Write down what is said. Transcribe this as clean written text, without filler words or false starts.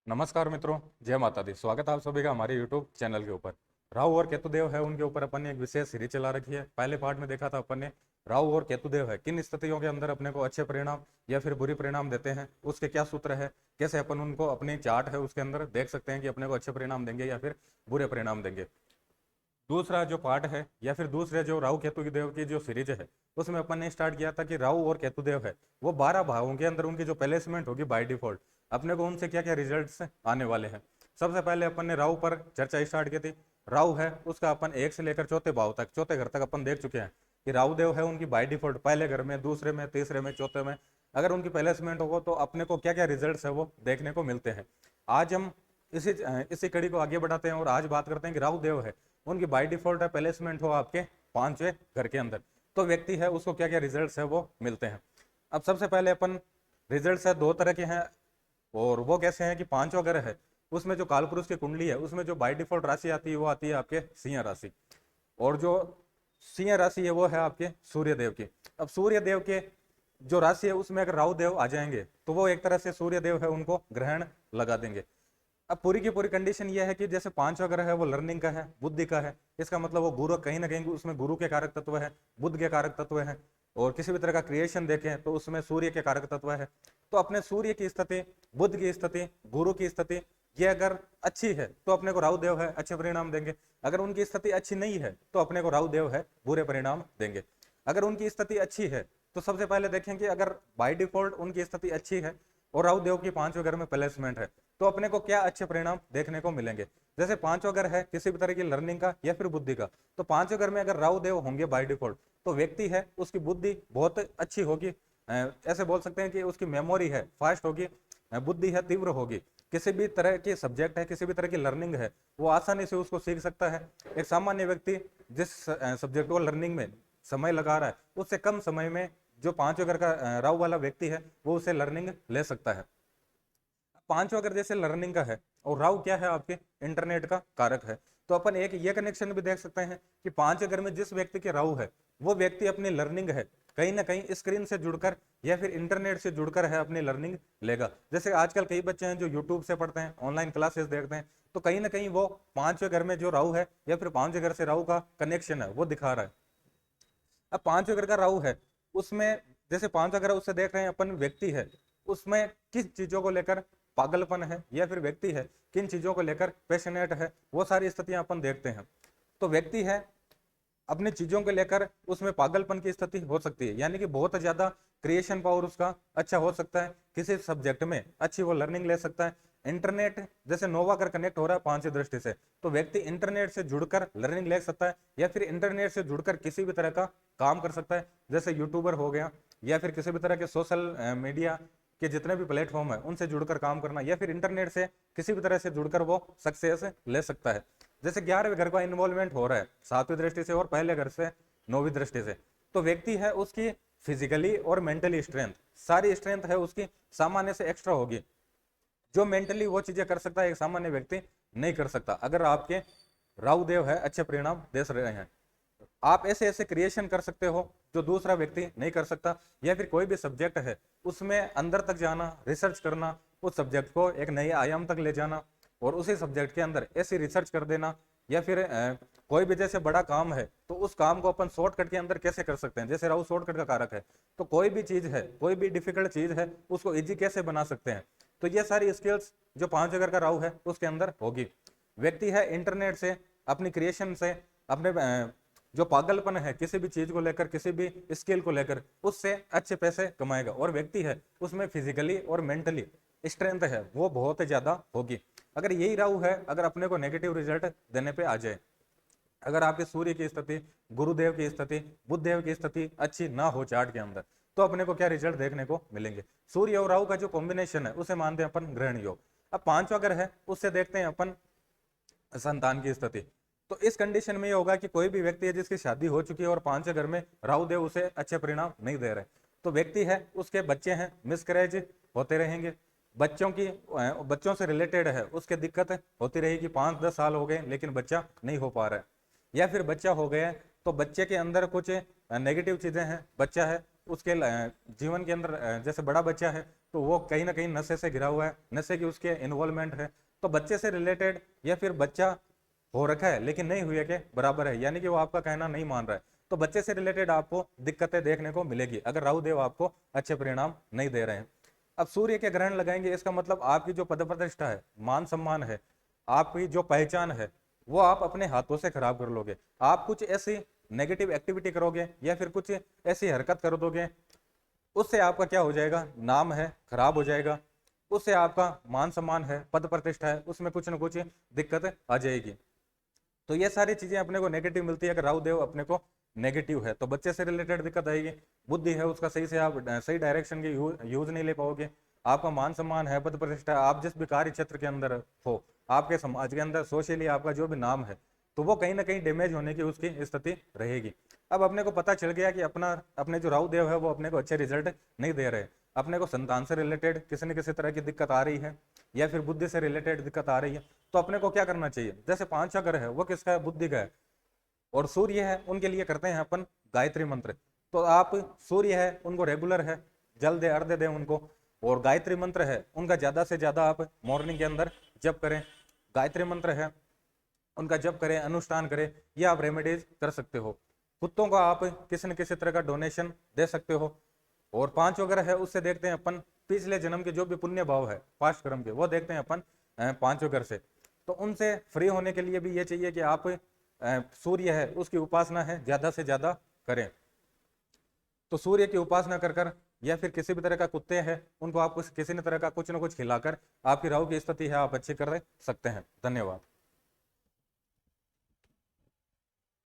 नमस्कार मित्रों, जय माता दी। स्वागत है आप सभी का हमारे यूट्यूब चैनल के ऊपर। राहु और केतुदेव है, उनके ऊपर अपन ने एक विशेष सीरीज चला रखी है। पहले पार्ट में देखा था अपन ने राहु और केतुदेव है किन स्थितियों के अंदर अपने को अच्छे परिणाम या फिर बुरी परिणाम देते हैं, उसके क्या सूत्र है, कैसे अपन उनको अपनी चार्ट है उसके अंदर देख सकते हैं कि अपने को अच्छे परिणाम देंगे या फिर बुरे परिणाम देंगे। दूसरा जो पार्ट है या फिर दूसरे जो राहु केतु की देव की जो सीरीज है, उसमें अपन ने स्टार्ट किया था कि राहु और केतु देव है वो 12 भावों के अंदर उनकी जो प्लेसमेंट होगी बाय डिफॉल्ट, अपने को उनसे क्या क्या रिजल्ट्स आने वाले हैं। सबसे पहले अपन ने राहु पर चर्चा स्टार्ट की थी। राहु है उसका अपन एक से लेकर चौथे भाव तक, चौथे घर तक अपन देख चुके हैं कि राहु देव है उनकी बाय डिफॉल्ट पहले घर में, दूसरे में, तीसरे में, चौथे में अगर उनकी प्लेसमेंट हो तो अपने को क्या क्या रिजल्ट है वो देखने को मिलते हैं। आज हम इसी इसी कड़ी को आगे बढ़ाते हैं और आज बात करते हैं कि राहु देव है उनकी बाय डिफॉल्ट है प्लेसमेंट हो आपके पांचवें घर के अंदर, तो व्यक्ति है उसको क्या क्या रिजल्ट्स है वो मिलते हैं। अब सबसे पहले अपन रिजल्ट्स है दो तरह के हैं और वो कैसे हैं कि पांचों घर है उसमें जो कालपुरुष की कुंडली है उसमें जो बाय डिफॉल्ट राशि आती है वो आती है आपके सिंह राशि, और जो सिंह राशि है वो है आपके सूर्य देव की। अब सूर्य देव के जो राशि है उसमें अगर राहु देव आ जाएंगे तो वो एक तरह से सूर्य देव है उनको ग्रहण लगा देंगे। अब पूरी की पूरी कंडीशन यह है कि जैसे पांचवा ग्रह है वो लर्निंग का है, बुद्धि का है, इसका मतलब वो गुरु कहीं ना कहीं उसमें गुरु के कारक तत्व है, बुद्ध के कारक तत्व है, और किसी भी तरह का क्रिएशन देखें तो उसमें सूर्य के कारक तत्व है। तो अपने सूर्य की स्थिति, बुद्ध की स्थिति, गुरु की स्थिति ये अगर अच्छी है तो अपने को राहु देव है अच्छे परिणाम देंगे। अगर उनकी स्थिति अच्छी नहीं है तो अपने को राहु देव है बुरे परिणाम देंगे। अगर उनकी स्थिति अच्छी है तो सबसे पहले देखें कि अगर बाय डिफॉल्ट उनकी स्थिति अच्छी है और राहु देव की पांचवें घर में प्लेसमेंट है तो अपने को क्या अच्छे परिणाम देखने को मिलेंगे। जैसे पांचवा घर है किसी भी तरह की लर्निंग का या फिर बुद्धि का, तो पांचवें घर में अगर राहु देव होंगे बाय डिफॉल्ट तो व्यक्ति है उसकी बुद्धि बहुत अच्छी होगी। ऐसे बोल सकते हैं कि उसकी मेमोरी है फास्ट होगी, बुद्धि है तीव्र होगी, किसी भी तरह की सब्जेक्ट है, किसी भी तरह की लर्निंग है वो आसानी से उसको सीख सकता है। एक सामान्य व्यक्ति जिस सब्जेक्ट को लर्निंग में समय लगा रहा है उससे कम समय में जो पांचवें घर का राहु वाला व्यक्ति है वो उसे लर्निंग ले सकता है। पांचवा अगर जैसे लर्निंग का है और राहु क्या है आपके इंटरनेट का कारक है, तो अपन एक ये कनेक्शन भी देख सकते हैं कि पांचवें घर में जिस व्यक्ति के राहु है वो व्यक्ति अपनी लर्निंग है कहीं ना कहीं स्क्रीन से जुड़कर या फिर इंटरनेट से जुड़कर है अपनी लर्निंग लेगा। जैसे आजकल कई बच्चे हैं जो यूट्यूब से पढ़ते हैं, ऑनलाइन क्लासेस देखते हैं, तो कहीं ना कहीं वो पांचवें घर में जो राहु है या फिर पांचवें घर से राहु का कनेक्शन है वो दिखा रहा है। अब पांचवें घर का राहु है उसमें जैसे पांचवा ग्रह उससे देख रहे हैं अपन व्यक्ति है उसमें किस चीजों को लेकर पागलपन है या फिर व्यक्ति है किन चीजों को लेकर पैशनेट है, वो सारी स्थितियां अपन देखते हैं। तो व्यक्ति है अपनी चीजों को लेकर उसमें पागलपन की स्थिति हो सकती है, यानी कि बहुत ज्यादा क्रिएशन पावर उसका अच्छा हो सकता है, किसी सब्जेक्ट में अच्छी वो लर्निंग ले सकता है। इंटरनेट जैसे नोवा कर कनेक्ट हो रहा है पांचवी दृष्टि से, तो व्यक्ति इंटरनेट से जुड़कर लर्निंग ले सकता है या फिर इंटरनेट से जुड़कर किसी भी तरह का काम कर सकता है, जैसे यूट्यूबर हो गया या फिर किसी भी तरह के सोशल मीडिया के जितने भी प्लेटफॉर्म है उनसे जुड़कर काम करना या फिर इंटरनेट से किसी भी तरह से जुड़कर वो सक्सेस ले सकता है। जैसे 11वें घर का इन्वॉल्वमेंट हो रहा है सातवीं दृष्टि से और पहले घर से नौवीं दृष्टि से, तो व्यक्ति है उसकी फिजिकली और मेंटली स्ट्रेंथ, सारी स्ट्रेंथ है उसकी सामान्य से एक्स्ट्रा होगी। जो मेंटली वो चीजें कर सकता है एक सामान्य व्यक्ति नहीं कर सकता। अगर आपके राहु देव है अच्छे परिणाम दे रहे हैं, आप ऐसे ऐसे क्रिएशन कर सकते हो जो दूसरा व्यक्ति नहीं कर सकता, या फिर कोई भी सब्जेक्ट है उसमें अंदर तक जाना, रिसर्च करना, उस सब्जेक्ट को एक नए आयाम तक ले जाना और उसी सब्जेक्ट के अंदर ऐसी रिसर्च कर देना, या फिर कोई भी जैसे बड़ा काम है तो उस काम को अपन शॉर्टकट के अंदर कैसे कर सकते हैं, जैसे राहु शॉर्टकट का कारक है, तो कोई भी चीज है, कोई भी डिफिकल्ट चीज है उसको इजी कैसे बना सकते हैं, तो ये सारी स्किल्स जो पांच अगर का राहु है उसके अंदर होगी। व्यक्ति है इंटरनेट से अपनी क्रिएशन से अपने जो पागलपन है किसी भी चीज को लेकर, किसी भी स्किल को लेकर, उससे अच्छे पैसे कमाएगा और व्यक्ति है उसमें फिजिकली और मेंटली स्ट्रेंथ है वो बहुत ज्यादा होगी। अगर यही राहु है अगर अपने को नेगेटिव रिजल्ट देने पे आ जाए, अगर आपके सूर्य की स्थिति, गुरुदेव की स्थिति, बुधदेव की स्थिति अच्छी ना हो चार्ट के अंदर, तो अपने को क्या रिजल्ट देखने को मिलेंगे। सूर्य और राहु का जो कॉम्बिनेशन है उसे मानते हैं अपन ग्रहण योग। अब पांचवा अगर है उससे देखते हैं अपन संतान की स्थिति। तो इस कंडीशन में ये होगा कि कोई भी व्यक्ति है जिसकी शादी हो चुकी है और पांचवें घर में राहु देव उसे अच्छे परिणाम नहीं दे रहे, तो व्यक्ति है उसके बच्चे हैं मिसकैरेज होते रहेंगे, बच्चों से रिलेटेड है उसके दिक्कत होती रहेगी, 5-10 साल हो गए लेकिन बच्चा नहीं हो पा रहा है, या फिर बच्चा हो गया तो बच्चे के अंदर कुछ नेगेटिव चीजें हैं, बच्चा है उसके जीवन के अंदर जैसे बड़ा बच्चा है तो वो कहीं ना कहीं नशे से घिरा हुआ है, नशे की उसके इन्वॉल्वमेंट है। तो बच्चे से रिलेटेड या फिर बच्चा हो रखा है लेकिन नहीं हुई है के बराबर है, यानी कि वो आपका कहना नहीं मान रहा है। तो बच्चे से रिलेटेड आपको दिक्कतें देखने को मिलेगी अगर राहु देव आपको अच्छे परिणाम नहीं दे रहे हैं। अब सूर्य के ग्रहण लगाएंगे, इसका मतलब आपकी जो पद प्रतिष्ठा है, मान सम्मान है, आपकी जो पहचान है, वो आप अपने हाथों से खराब कर लोगे। आप कुछ ऐसी नेगेटिव एक्टिविटी करोगे या फिर कुछ ऐसी हरकत कर दोगे, उससे आपका क्या हो जाएगा, नाम है खराब हो जाएगा, उससे आपका मान सम्मान है, पद प्रतिष्ठा है, उसमें कुछ ना कुछ दिक्कत आ जाएगी। तो ये सारी चीजें अपने को नेगेटिव मिलती है अगर राहु देव अपने को नेगेटिव है। तो बच्चे से रिलेटेड दिक्कत आएगी, बुद्धि है उसका सही से आप सही डायरेक्शन की यूज नहीं ले पाओगे, आपका मान सम्मान है, पद प्रतिष्ठा है, आप जिस भी कार्य क्षेत्र के अंदर हो, आपके समाज के अंदर सोशली आपका जो भी नाम है, तो वो कहीं ना कहीं डैमेज होने की उसकी स्थिति रहेगी। अब अपने को पता चल गया कि अपने जो राहु देव है वो अपने को अच्छे रिजल्ट नहीं दे रहे, अपने को संतान से रिलेटेड किसी न किसी तरह की दिक्कत आ रही है या फिर बुद्धि से रिलेटेड दिक्कत आ रही है, तो अपने को क्या करना चाहिए। जैसे पांचवा ग्रह है वो किसका है, बुद्धि का है, और सूर्य है, उनके लिए करते हैं अपन गायत्री मंत्र। तो आप सूर्य है उनको रेगुलर है जल दे अर्घ्य दें उनको, और गायत्री मंत्र है उनका ज्यादा से ज्यादा आप मॉर्निंग के अंदर जप करें, गायत्री मंत्र है उनका जप करें, अनुष्ठान करें, ये आप रेमेडीज कर सकते हो। कुत्तों को आप किसी न किसी तरह का डोनेशन दे सकते हो। और पांच वगैरह है उससे देखते हैं अपन पिछले जन्म के जो भी पुण्य भाव है पास्ट कर्म के, वो देखते हैं अपन पांच वगैरह से। तो उनसे फ्री होने के लिए भी ये चाहिए कि आप सूर्य है उसकी उपासना है ज्यादा से ज्यादा करें। तो सूर्य की उपासना कर कर या फिर किसी भी तरह का कुत्ते हैं उनको आप किसी न तरह का कुछ न कुछ खिलाकर आपकी राहु की स्थिति है आप अच्छी कर सकते हैं। धन्यवाद।